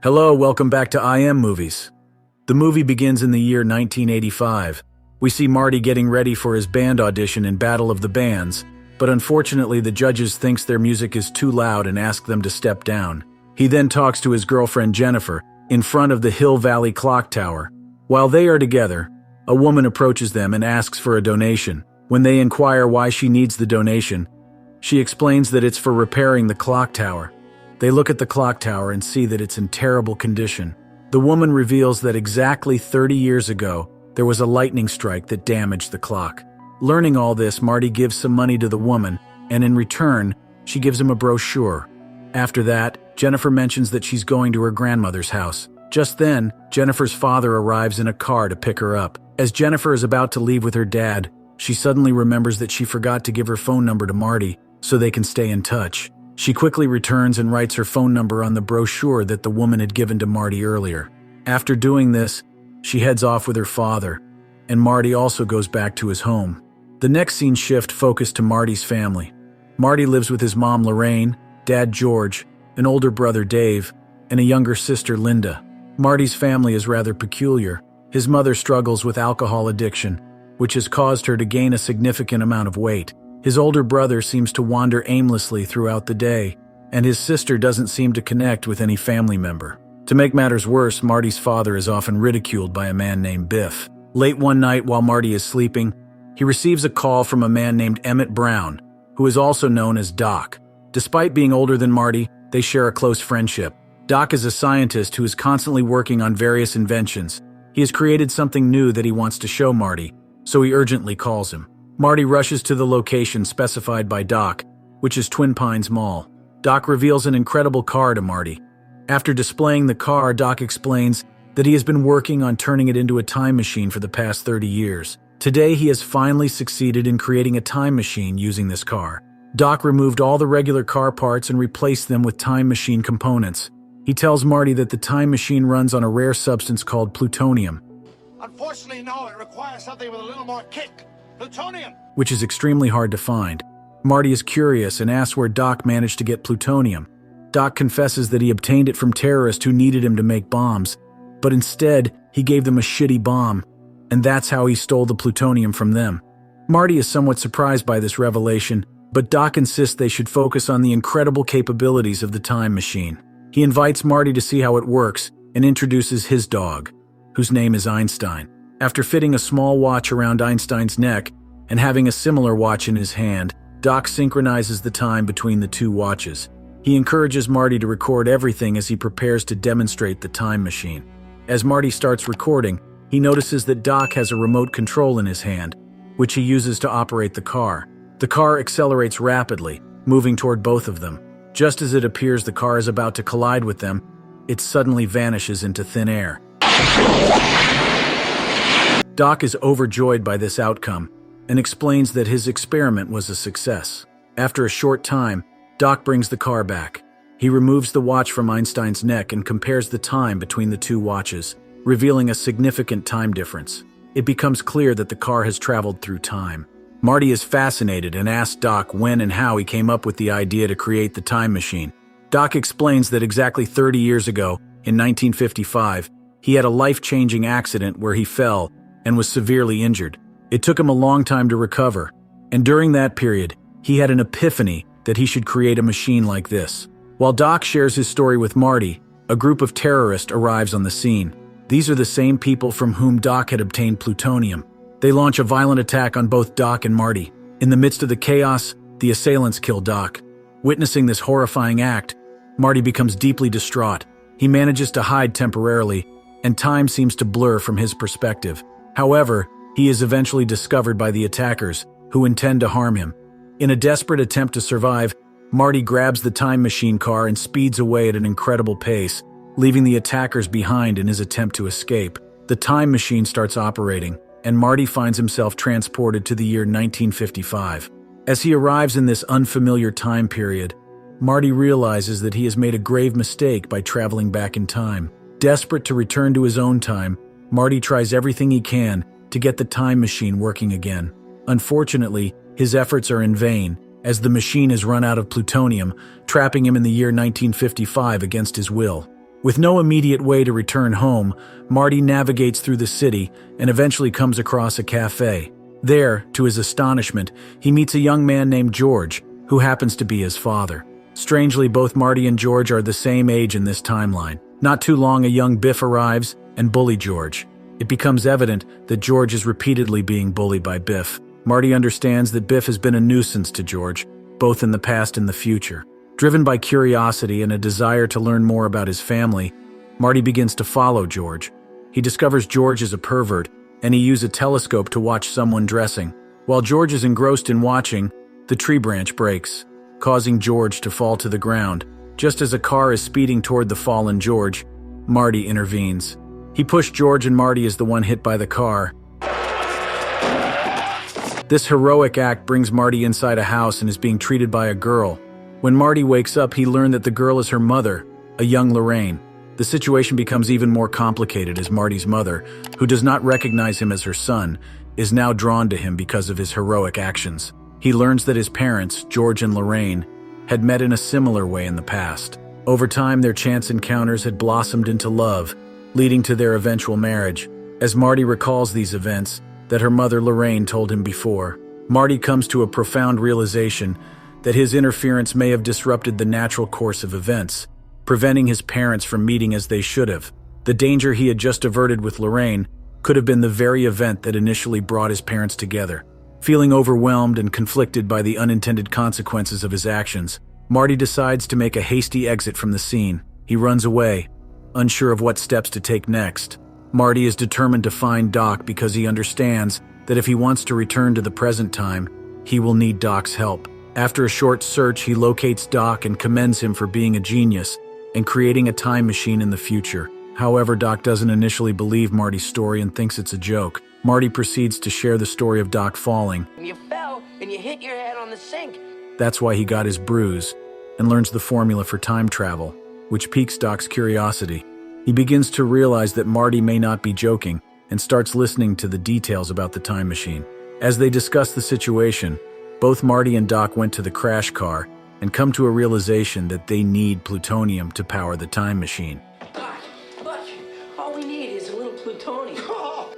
Hello, welcome back to IM Movies. The movie begins in the year 1985. We see Marty getting ready for his band audition in Battle of the Bands, but unfortunately the judges thinks their music is too loud and ask them to step down. He then talks to his girlfriend Jennifer in front of the Hill Valley Clock Tower. While they are together, a woman approaches them and asks for a donation. When they inquire why she needs the donation, she explains that it's for repairing the clock tower. They look at the clock tower and see that it's in terrible condition. The woman reveals that exactly 30 years ago, there was a lightning strike that damaged the clock. Learning all this, Marty gives some money to the woman, and in return, she gives him a brochure. After that, Jennifer mentions that she's going to her grandmother's house. Just then, Jennifer's father arrives in a car to pick her up. As Jennifer is about to leave with her dad, she suddenly remembers that she forgot to give her phone number to Marty so they can stay in touch. She quickly returns and writes her phone number on the brochure that the woman had given to Marty earlier. After doing this, she heads off with her father, and Marty also goes back to his home. The next scene shift focused to Marty's family. Marty lives with his mom Lorraine, dad George, an older brother Dave, and a younger sister Linda. Marty's family is rather peculiar. His mother struggles with alcohol addiction, which has caused her to gain a significant amount of weight. His older brother seems to wander aimlessly throughout the day, and his sister doesn't seem to connect with any family member. To make matters worse, Marty's father is often ridiculed by a man named Biff. Late one night while Marty is sleeping, he receives a call from a man named Emmett Brown, who is also known as Doc. Despite being older than Marty, they share a close friendship. Doc is a scientist who is constantly working on various inventions. He has created something new that he wants to show Marty, so he urgently calls him. Marty rushes to the location specified by Doc, which is Twin Pines Mall. Doc reveals an incredible car to Marty. After displaying the car, Doc explains that he has been working on turning it into a time machine for the past 30 years. Today, he has finally succeeded in creating a time machine using this car. Doc removed all the regular car parts and replaced them with time machine components. He tells Marty that the time machine runs on a rare substance called plutonium. Unfortunately, no, it requires something with a little more kick. Plutonium! Which is extremely hard to find. Marty is curious and asks where Doc managed to get plutonium. Doc confesses that he obtained it from terrorists who needed him to make bombs, but instead, he gave them a shitty bomb, and that's how he stole the plutonium from them. Marty is somewhat surprised by this revelation, but Doc insists they should focus on the incredible capabilities of the time machine. He invites Marty to see how it works and introduces his dog, whose name is Einstein. After fitting a small watch around Einstein's neck and having a similar watch in his hand, Doc synchronizes the time between the two watches. He encourages Marty to record everything as he prepares to demonstrate the time machine. As Marty starts recording, he notices that Doc has a remote control in his hand, which he uses to operate the car. The car accelerates rapidly, moving toward both of them. Just as it appears the car is about to collide with them, it suddenly vanishes into thin air. Doc is overjoyed by this outcome and explains that his experiment was a success. After a short time, Doc brings the car back. He removes the watch from Einstein's neck and compares the time between the two watches, revealing a significant time difference. It becomes clear that the car has traveled through time. Marty is fascinated and asks Doc when and how he came up with the idea to create the time machine. Doc explains that exactly 30 years ago, in 1955, he had a life-changing accident where he fell and was severely injured. It took him a long time to recover, and during that period, he had an epiphany that he should create a machine like this. While Doc shares his story with Marty, a group of terrorists arrives on the scene. These are the same people from whom Doc had obtained plutonium. They launch a violent attack on both Doc and Marty. In the midst of the chaos, the assailants kill Doc. Witnessing this horrifying act, Marty becomes deeply distraught. He manages to hide temporarily, and time seems to blur from his perspective. However, he is eventually discovered by the attackers, who intend to harm him. In a desperate attempt to survive, Marty grabs the time machine car and speeds away at an incredible pace, leaving the attackers behind in his attempt to escape. The time machine starts operating, and Marty finds himself transported to the year 1955. As he arrives in this unfamiliar time period, Marty realizes that he has made a grave mistake by traveling back in time. Desperate to return to his own time, Marty tries everything he can to get the time machine working again. Unfortunately, his efforts are in vain, as the machine has run out of plutonium, trapping him in the year 1955 against his will. With no immediate way to return home, Marty navigates through the city and eventually comes across a cafe. There, to his astonishment, he meets a young man named George, who happens to be his father. Strangely, both Marty and George are the same age in this timeline. Not too long, a young Biff arrives and bullies George. It becomes evident that George is repeatedly being bullied by Biff. Marty understands that Biff has been a nuisance to George, both in the past and the future. Driven by curiosity and a desire to learn more about his family, Marty begins to follow George. He discovers George is a pervert, and he uses a telescope to watch someone dressing. While George is engrossed in watching, the tree branch breaks, causing George to fall to the ground. Just as a car is speeding toward the fallen George, Marty intervenes. He pushed George and Marty is the one hit by the car. This heroic act brings Marty inside a house and is being treated by a girl. When Marty wakes up, he learns that the girl is her mother, a young Lorraine. The situation becomes even more complicated as Marty's mother, who does not recognize him as her son, is now drawn to him because of his heroic actions. He learns that his parents, George and Lorraine, had met in a similar way in the past. Over time, their chance encounters had blossomed into love, leading to their eventual marriage. As Marty recalls these events that her mother Lorraine told him before, Marty comes to a profound realization that his interference may have disrupted the natural course of events, preventing his parents from meeting as they should have. The danger he had just averted with Lorraine could have been the very event that initially brought his parents together. Feeling overwhelmed and conflicted by the unintended consequences of his actions, Marty decides to make a hasty exit from the scene. He runs away, unsure of what steps to take next. Marty is determined to find Doc because he understands that if he wants to return to the present time, he will need Doc's help. After a short search, he locates Doc and commends him for being a genius and creating a time machine in the future. However, Doc doesn't initially believe Marty's story and thinks it's a joke. Marty proceeds to share the story of Doc falling. You fell and you hit your head on the sink. That's why he got his bruise, and learns the formula for time travel, which piques Doc's curiosity. He begins to realize that Marty may not be joking and starts listening to the details about the time machine. As they discuss the situation, both Marty and Doc went to the crash car and come to a realization that they need plutonium to power the time machine. Doc, look, all we need is a little plutonium.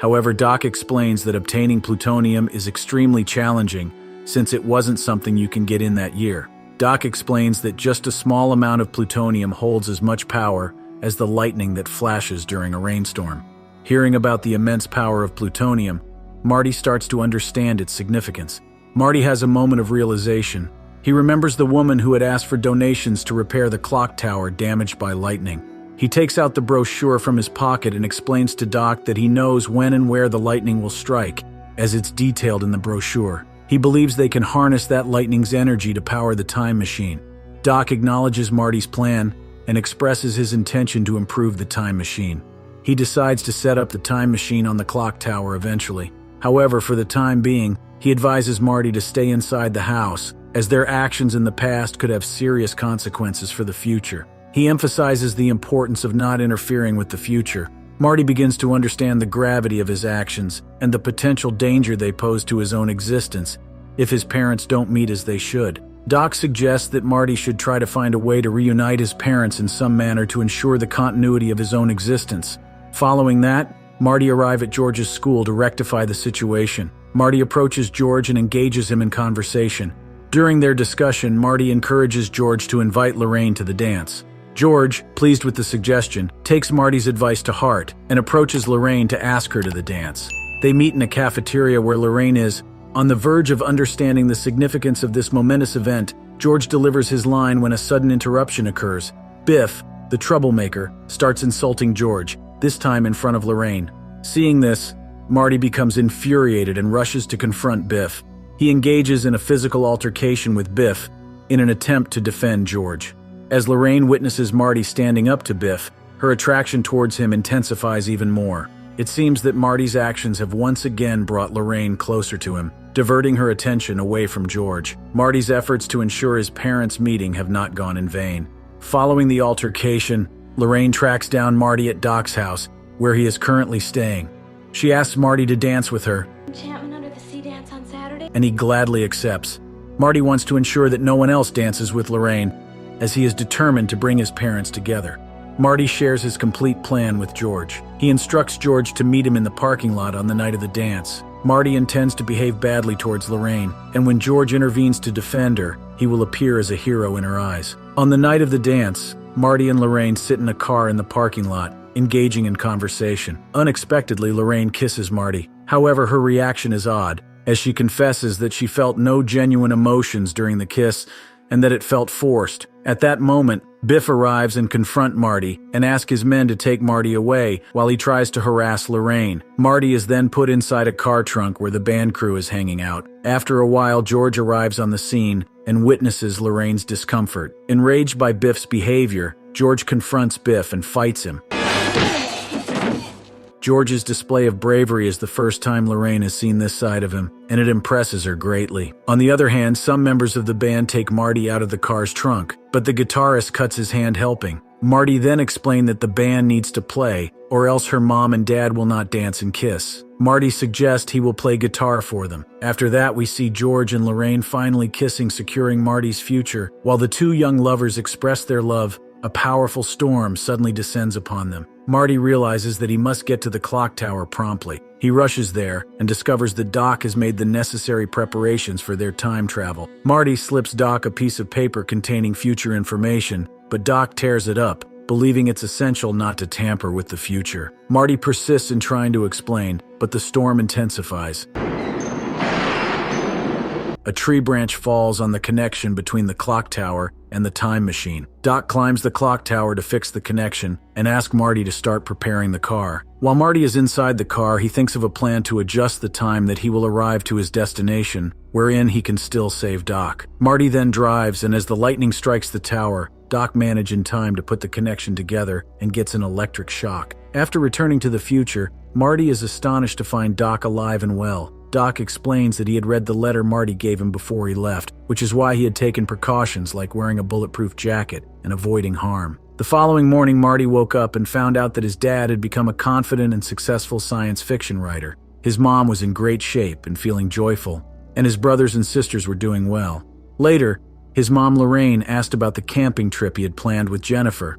However, Doc explains that obtaining plutonium is extremely challenging since it wasn't something you can get in that year. Doc explains that just a small amount of plutonium holds as much power as the lightning that flashes during a rainstorm. Hearing about the immense power of plutonium, Marty starts to understand its significance. Marty has a moment of realization. He remembers the woman who had asked for donations to repair the clock tower damaged by lightning. He takes out the brochure from his pocket and explains to Doc that he knows when and where the lightning will strike, as it's detailed in the brochure. He believes they can harness that lightning's energy to power the time machine. Doc acknowledges Marty's plan and expresses his intention to improve the time machine. He decides to set up the time machine on the clock tower eventually. However, for the time being, he advises Marty to stay inside the house, as their actions in the past could have serious consequences for the future. He emphasizes the importance of not interfering with the future. Marty begins to understand the gravity of his actions and the potential danger they pose to his own existence if his parents don't meet as they should. Doc suggests that Marty should try to find a way to reunite his parents in some manner to ensure the continuity of his own existence. Following that, Marty arrives at George's school to rectify the situation. Marty approaches George and engages him in conversation. During their discussion, Marty encourages George to invite Lorraine to the dance. George, pleased with the suggestion, takes Marty's advice to heart and approaches Lorraine to ask her to the dance. They meet in a cafeteria where Lorraine is on the verge of understanding the significance of this momentous event. George delivers his line when a sudden interruption occurs. Biff, the troublemaker, starts insulting George, this time in front of Lorraine. Seeing this, Marty becomes infuriated and rushes to confront Biff. He engages in a physical altercation with Biff in an attempt to defend George. As Lorraine witnesses Marty standing up to Biff, her attraction towards him intensifies even more. It seems that Marty's actions have once again brought Lorraine closer to him, diverting her attention away from George. Marty's efforts to ensure his parents' meeting have not gone in vain. Following the altercation, Lorraine tracks down Marty at Doc's house, where he is currently staying. She asks Marty to dance with her, Enchantment Under the Sea dance on Saturday? and he gladly accepts. Marty wants to ensure that no one else dances with Lorraine, as he is determined to bring his parents together. Marty shares his complete plan with George. He instructs George to meet him in the parking lot on the night of the dance. Marty intends to behave badly towards Lorraine, and when George intervenes to defend her, he will appear as a hero in her eyes. On the night of the dance, Marty and Lorraine sit in a car in the parking lot, engaging in conversation. Unexpectedly, Lorraine kisses Marty. However, her reaction is odd, as she confesses that she felt no genuine emotions during the kiss and that it felt forced. At that moment, Biff arrives and confronts Marty and asks his men to take Marty away while he tries to harass Lorraine. Marty is then put inside a car trunk where the band crew is hanging out. After a while, George arrives on the scene and witnesses Lorraine's discomfort. Enraged by Biff's behavior, George confronts Biff and fights him. George's display of bravery is the first time Lorraine has seen this side of him, and it impresses her greatly. On the other hand, some members of the band take Marty out of the car's trunk, but the guitarist cuts his hand helping. Marty then explains that the band needs to play, or else her mom and dad will not dance and kiss. Marty suggests he will play guitar for them. After that, we see George and Lorraine finally kissing, securing Marty's future. While the two young lovers express their love, a powerful storm suddenly descends upon them. Marty realizes that he must get to the clock tower promptly. He rushes there and discovers that Doc has made the necessary preparations for their time travel. Marty slips Doc a piece of paper containing future information, but Doc tears it up, believing it's essential not to tamper with the future. Marty persists in trying to explain, but the storm intensifies. A tree branch falls on the connection between the clock tower and the time machine. Doc climbs the clock tower to fix the connection and asks Marty to start preparing the car. While Marty is inside the car, he thinks of a plan to adjust the time that he will arrive to his destination, wherein he can still save Doc. Marty then drives, and as the lightning strikes the tower, Doc manages in time to put the connection together and gets an electric shock. After returning to the future, Marty is astonished to find Doc alive and well. Doc explains that he had read the letter Marty gave him before he left, which is why he had taken precautions like wearing a bulletproof jacket and avoiding harm. The following morning, Marty woke up and found out that his dad had become a confident and successful science fiction writer. His mom was in great shape and feeling joyful, and his brothers and sisters were doing well. Later, his mom Lorraine asked about the camping trip he had planned with Jennifer.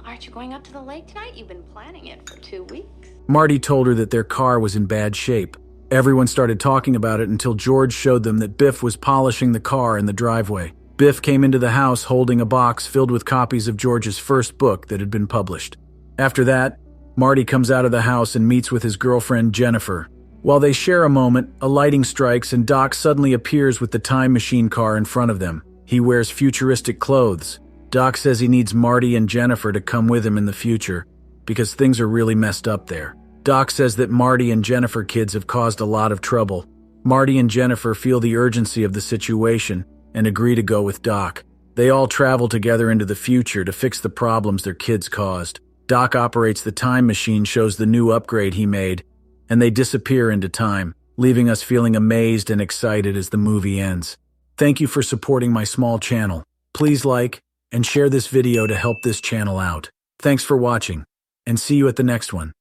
Aren't you going up to the lake tonight? You've been planning it for 2 weeks. Marty told her that their car was in bad shape. Everyone started talking about it until George showed them that Biff was polishing the car in the driveway. Biff came into the house holding a box filled with copies of George's first book that had been published. After that, Marty comes out of the house and meets with his girlfriend Jennifer. While they share a moment, a lighting strikes and Doc suddenly appears with the time machine car in front of them. He wears futuristic clothes. Doc says he needs Marty and Jennifer to come with him in the future because things are really messed up there. Doc says that Marty and Jennifer kids have caused a lot of trouble. Marty and Jennifer feel the urgency of the situation and agree to go with Doc. They all travel together into the future to fix the problems their kids caused. Doc operates the time machine, shows the new upgrade he made, and they disappear into time, leaving us feeling amazed and excited as the movie ends. Thank you for supporting my small channel. Please like and share this video to help this channel out. Thanks for watching, and see you at the next one.